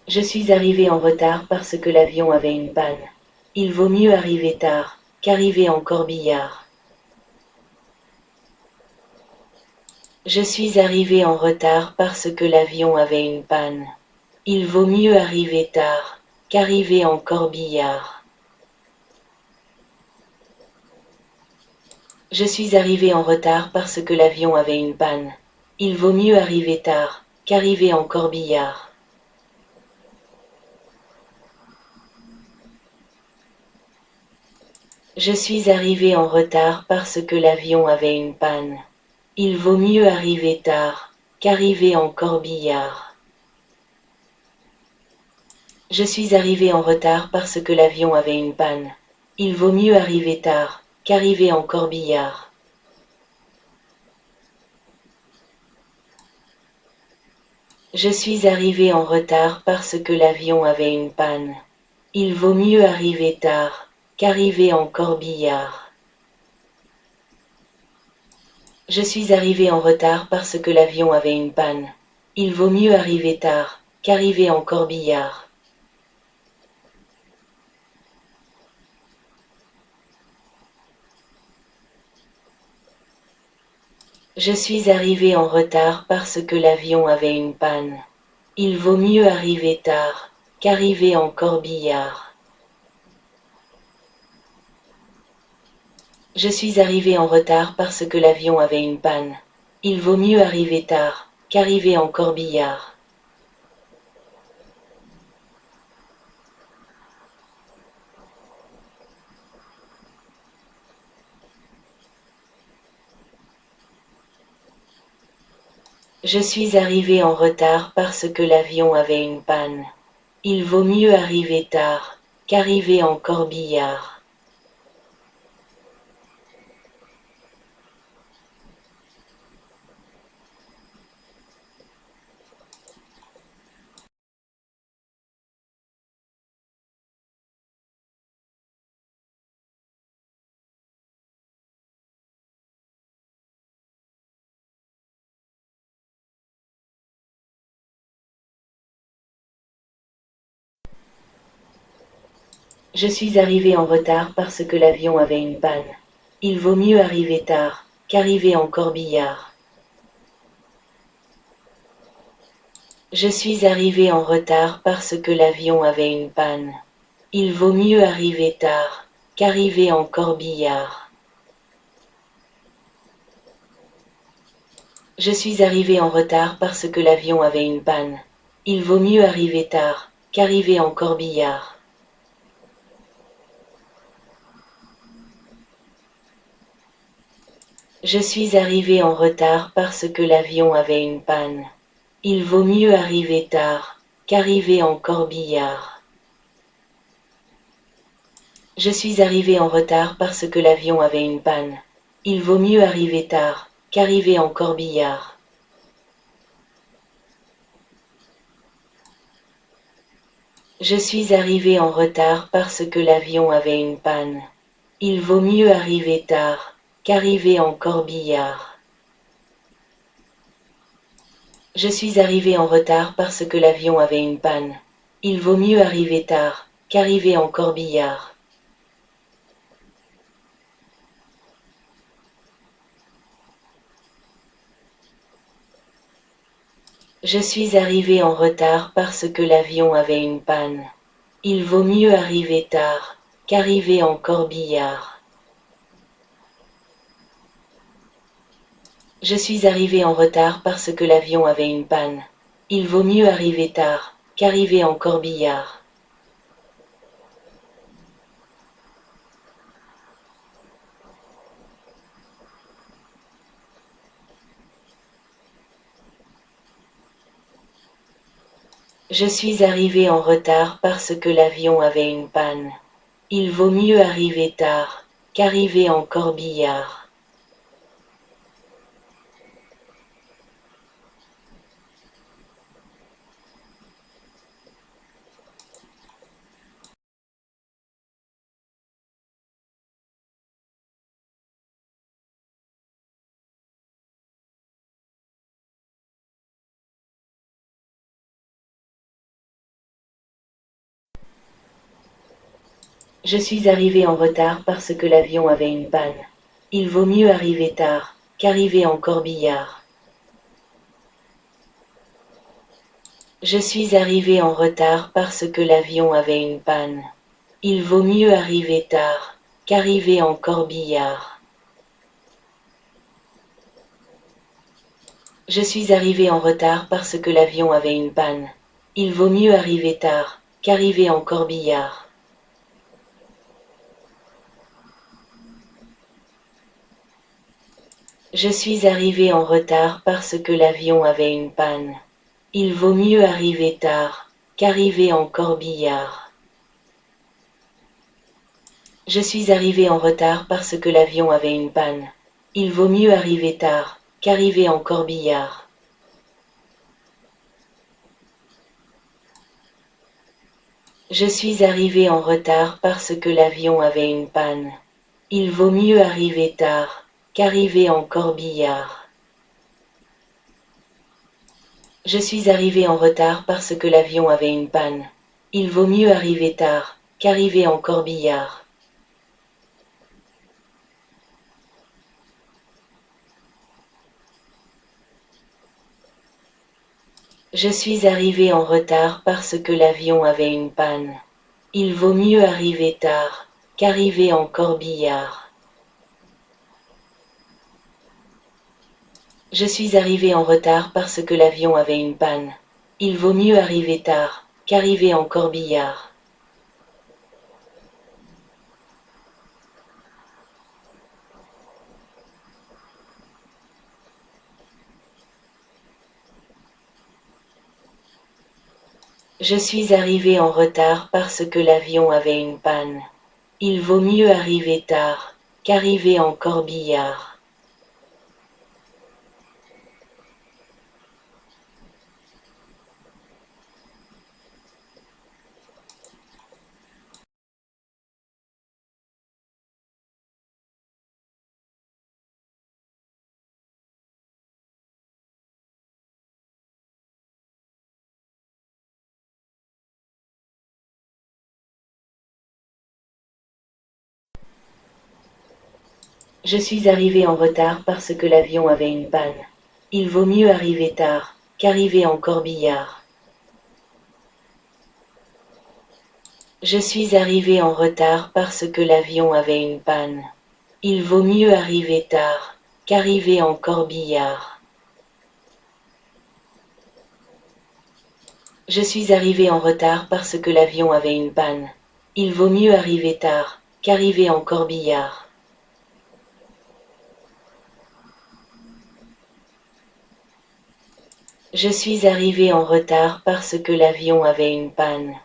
Je suis arrivé en retard parce que l'avion avait une panne. Il vaut mieux arriver tard qu'arriver en corbillard. Je suis arrivé en retard parce que l'avion avait une panne. Il vaut mieux arriver tard qu'arriver en corbillard. Je suis arrivé en retard parce que l'avion avait une panne. Il vaut mieux arriver tard qu'arriver en corbillard. Je suis arrivé en retard parce que l'avion avait une panne. Il vaut mieux arriver tard qu'arriver en corbillard. Je suis arrivé en retard parce que l'avion avait une panne. Il vaut mieux arriver tard qu'arriver en corbillard. Je suis arrivé en retard parce que l'avion avait une panne. Il vaut mieux arriver tard qu'arriver en corbillard. Je suis arrivé en retard parce que l'avion avait une panne. Il vaut mieux arriver tard qu'arriver en corbillard. Je suis arrivé en retard parce que l'avion avait une panne. Il vaut mieux arriver tard qu'arriver en corbillard. Je suis arrivé en retard parce que l'avion avait une panne. Il vaut mieux arriver tard qu'arriver en corbillard. Je suis arrivé en retard parce que l'avion avait une panne. Il vaut mieux arriver tard qu'arriver en corbillard. Je suis arrivé en retard parce que l'avion avait une panne. Il vaut mieux arriver tard qu'arriver en corbillard. Je suis arrivé en retard parce que l'avion avait une panne. Il vaut mieux arriver tard qu'arriver en corbillard. Je suis arrivé en retard parce que l'avion avait une panne. Il vaut mieux arriver tard qu'arriver en corbillard. Je suis arrivé en retard parce que l'avion avait une panne. Il vaut mieux arriver tard qu'arriver en corbillard. Je suis arrivé en retard parce que l'avion avait une panne. Il vaut mieux arriver tard qu'arriver en corbillard. Je suis arrivé en retard parce que l'avion avait une panne. Il vaut mieux arriver tard qu'arriver en corbillard. Je suis arrivé en retard parce que l'avion avait une panne. Il vaut mieux arriver tard qu'arriver en corbillard. Je suis arrivé en retard parce que l'avion avait une panne. Il vaut mieux arriver tard qu'arriver en corbillard. Je suis arrivé en retard parce que l'avion avait une panne. Il vaut mieux arriver tard qu'arriver en corbillard. Je suis arrivé en retard parce que l'avion avait une panne. Il vaut mieux arriver tard qu'arriver en corbillard. Je suis arrivé en retard parce que l'avion avait une panne. Il vaut mieux arriver tard qu'arriver en corbillard. Je suis arrivé en retard parce que l'avion avait une panne. Il vaut mieux arriver tard qu'arriver en corbillard. Je suis arrivé en retard parce que l'avion avait une panne. Il vaut mieux arriver tard qu'arriver en corbillard. Je suis arrivé en retard parce que l'avion avait une panne. Il vaut mieux arriver tard qu'arriver en corbillard. Je suis arrivé en retard parce que l'avion avait une panne. Il vaut mieux arriver tard qu'arriver en corbillard. Je suis arrivé en retard parce que l'avion avait une panne. Il vaut mieux arriver tard qu'arriver en corbillard. Je suis arrivé en retard parce que l'avion avait une panne. Il vaut mieux arriver tard qu'arriver en corbillard. Je suis arrivé en retard parce que l'avion avait une panne. Il vaut mieux arriver tard qu'arriver en corbillard. Je suis arrivé en retard parce que l'avion avait une panne. Il vaut mieux arriver tard qu'arriver en corbillard. Je suis arrivé en retard parce que l'avion avait une panne. Il vaut mieux arriver tard qu'arriver en corbillard. Je suis arrivé en retard parce que l'avion avait une panne. Il vaut mieux arriver tard qu'arriver en corbillard. Je suis arrivé en retard parce que l'avion avait une panne. Il vaut mieux arriver tard qu'arriver en corbillard. Je suis arrivé en retard parce que l'avion avait une panne.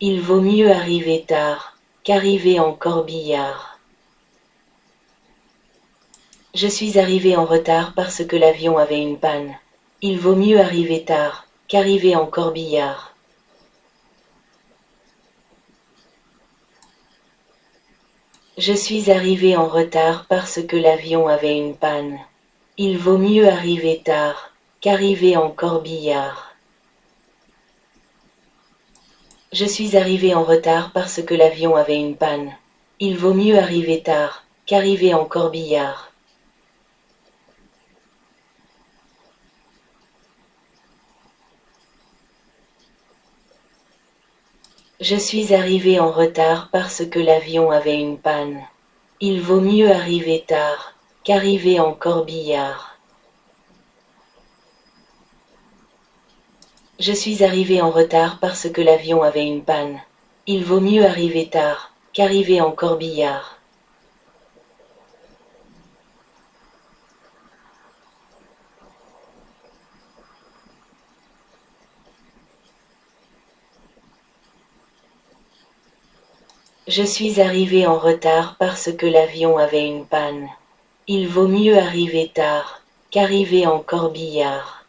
Il vaut mieux arriver tard qu'arriver en corbillard. Je suis arrivé en retard parce que l'avion avait une panne. Il vaut mieux arriver tard qu'arriver en corbillard. Je suis arrivé en retard parce que l'avion avait une panne. Il vaut mieux arriver tard qu'arriver en corbillard. Je suis arrivé en retard parce que l'avion avait une panne. Il vaut mieux arriver tard qu'arriver en corbillard. Je suis arrivé en retard parce que l'avion avait une panne. Il vaut mieux arriver tard qu'arriver en corbillard. Je suis arrivé en retard parce que l'avion avait une panne. Il vaut mieux arriver tard qu'arriver en corbillard. Je suis arrivé en retard parce que l'avion avait une panne. Il vaut mieux arriver tard qu'arriver en corbillard. Je suis arrivé en retard parce que l'avion avait une panne. Il vaut mieux arriver tard qu'arriver en corbillard.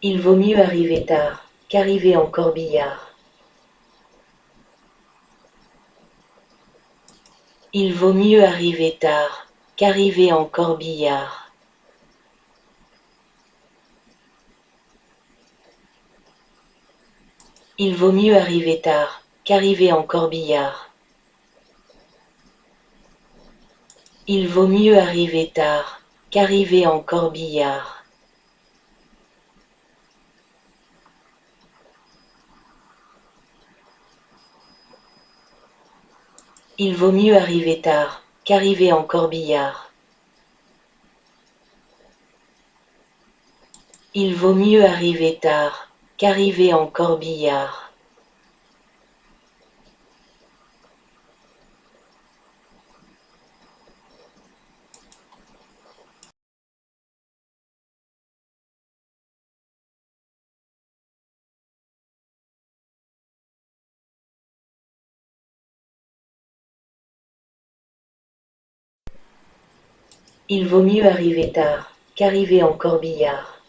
Il vaut mieux arriver tard qu'arriver en corbillard. Il vaut mieux arriver tard qu'arriver en corbillard. Il vaut mieux arriver tard qu'arriver en corbillard. Il vaut mieux arriver tard qu'arriver en corbillard. Il vaut mieux arriver tard qu'arriver en corbillard. Il vaut mieux arriver tard qu'arriver en corbillard. Il vaut mieux arriver tard qu'arriver en corbillard.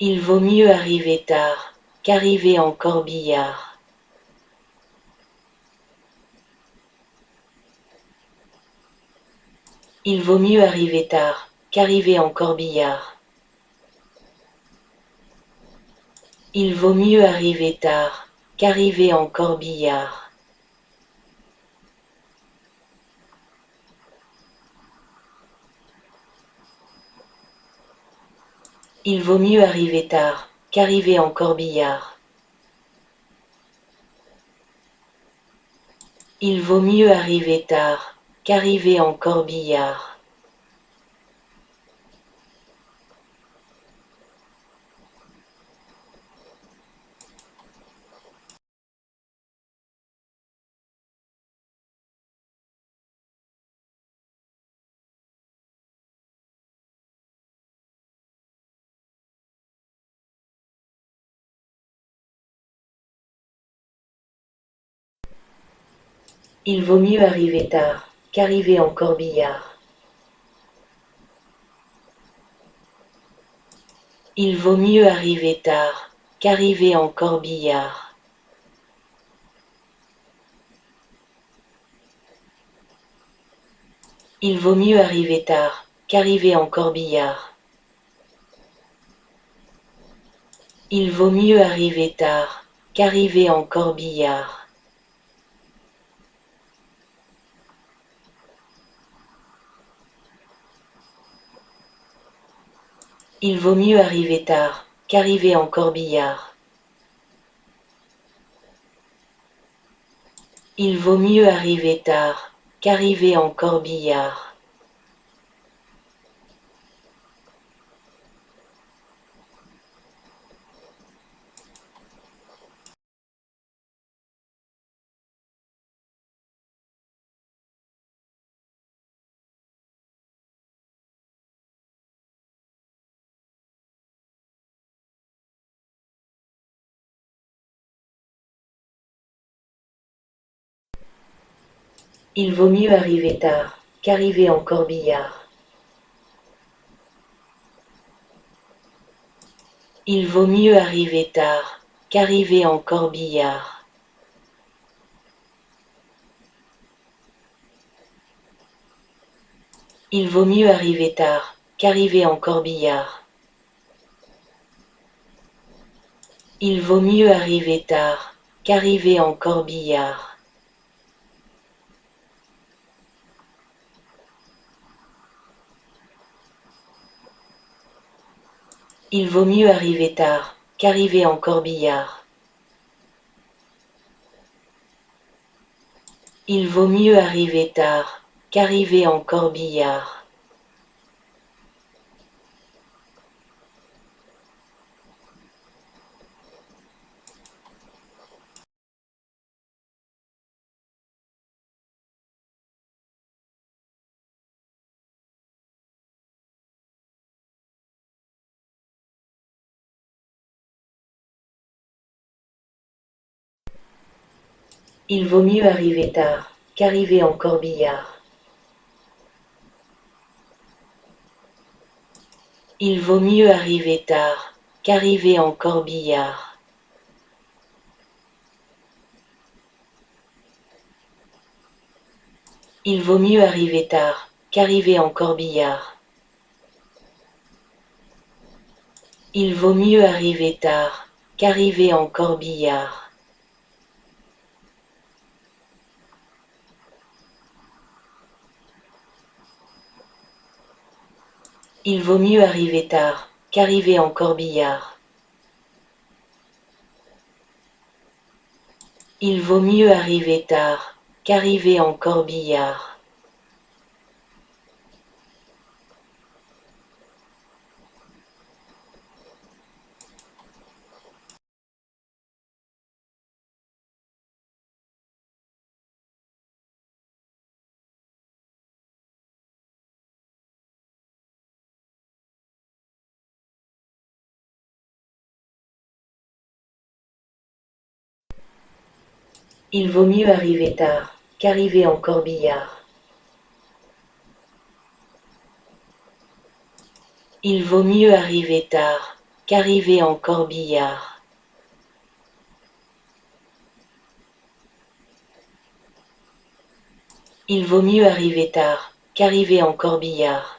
Il vaut mieux arriver tard qu'arriver en corbillard. Il vaut mieux arriver tard qu'arriver en corbillard. Il vaut mieux arriver tard qu'arriver en corbillard. Il vaut mieux arriver tard qu'arriver en corbillard. Il vaut mieux arriver tard qu'arriver en corbillard. Il vaut mieux arriver tard qu'arriver en corbillard. Il vaut mieux arriver tard qu'arriver en corbillard. Il vaut mieux arriver tard qu'arriver en corbillard. Il vaut mieux arriver tard qu'arriver en corbillard. Il vaut mieux arriver tard qu'arriver en corbillard. Il vaut mieux arriver tard qu'arriver en corbillard. Il vaut mieux arriver tard qu'arriver en corbillard. Il vaut mieux arriver tard, qu'arriver en corbillard. Il vaut mieux arriver tard, qu'arriver en corbillard. Il vaut mieux arriver tard, qu'arriver en corbillard. Il vaut mieux arriver tard, qu'arriver en corbillard. Il vaut mieux arriver tard, qu'arriver en corbillard. Il vaut mieux arriver tard, qu'arriver en corbillard. Il vaut mieux arriver tard, qu'arriver en corbillard. Il vaut mieux arriver tard qu'arriver en corbillard. Il vaut mieux arriver tard qu'arriver en corbillard. Il vaut mieux arriver tard qu'arriver en corbillard. Il vaut mieux arriver tard qu'arriver en corbillard. Il vaut mieux arriver tard qu'arriver en corbillard. Il vaut mieux arriver tard qu'arriver en corbillard. Il vaut mieux arriver tard qu'arriver en corbillard.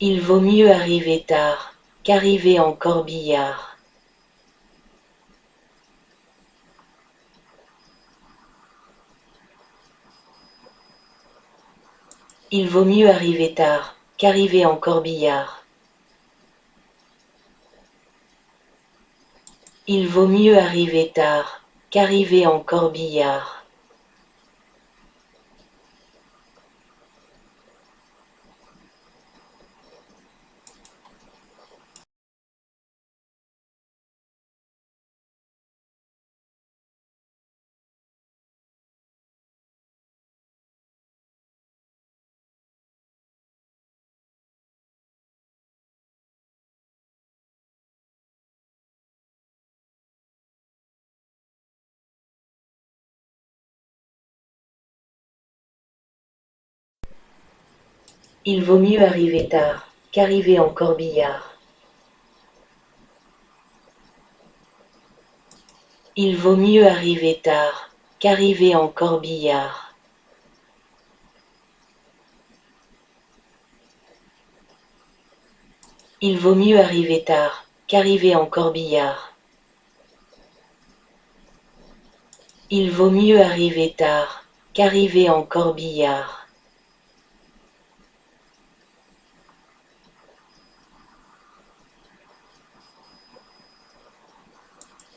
Il vaut mieux arriver tard qu'arriver en corbillard. Il vaut mieux arriver tard qu'arriver en corbillard. Il vaut mieux arriver tard qu'arriver en corbillard. Il vaut mieux arriver tard qu'arriver en corbillard. Il vaut mieux arriver tard qu'arriver en corbillard. Il vaut mieux arriver tard qu'arriver en corbillard. Il vaut mieux arriver tard qu'arriver en corbillard.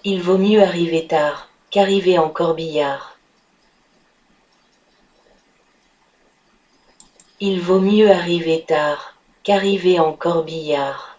Il vaut mieux arriver tard qu'arriver en corbillard. Il vaut mieux arriver tard qu'arriver en corbillard.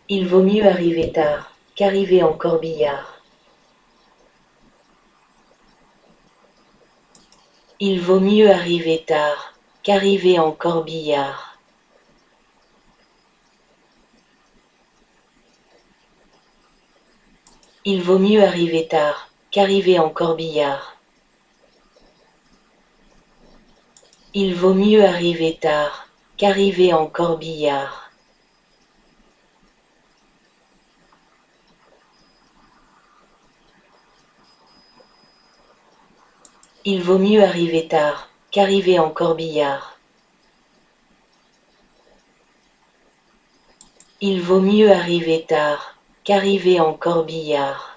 Il vaut mieux arriver tard qu'arriver en corbillard. Il vaut mieux arriver tard qu'arriver en corbillard. Il vaut mieux arriver tard qu'arriver en corbillard. Il vaut mieux arriver tard qu'arriver en corbillard. Il vaut mieux arriver tard qu'arriver en corbillard. Il vaut mieux arriver tard qu'arriver en corbillard.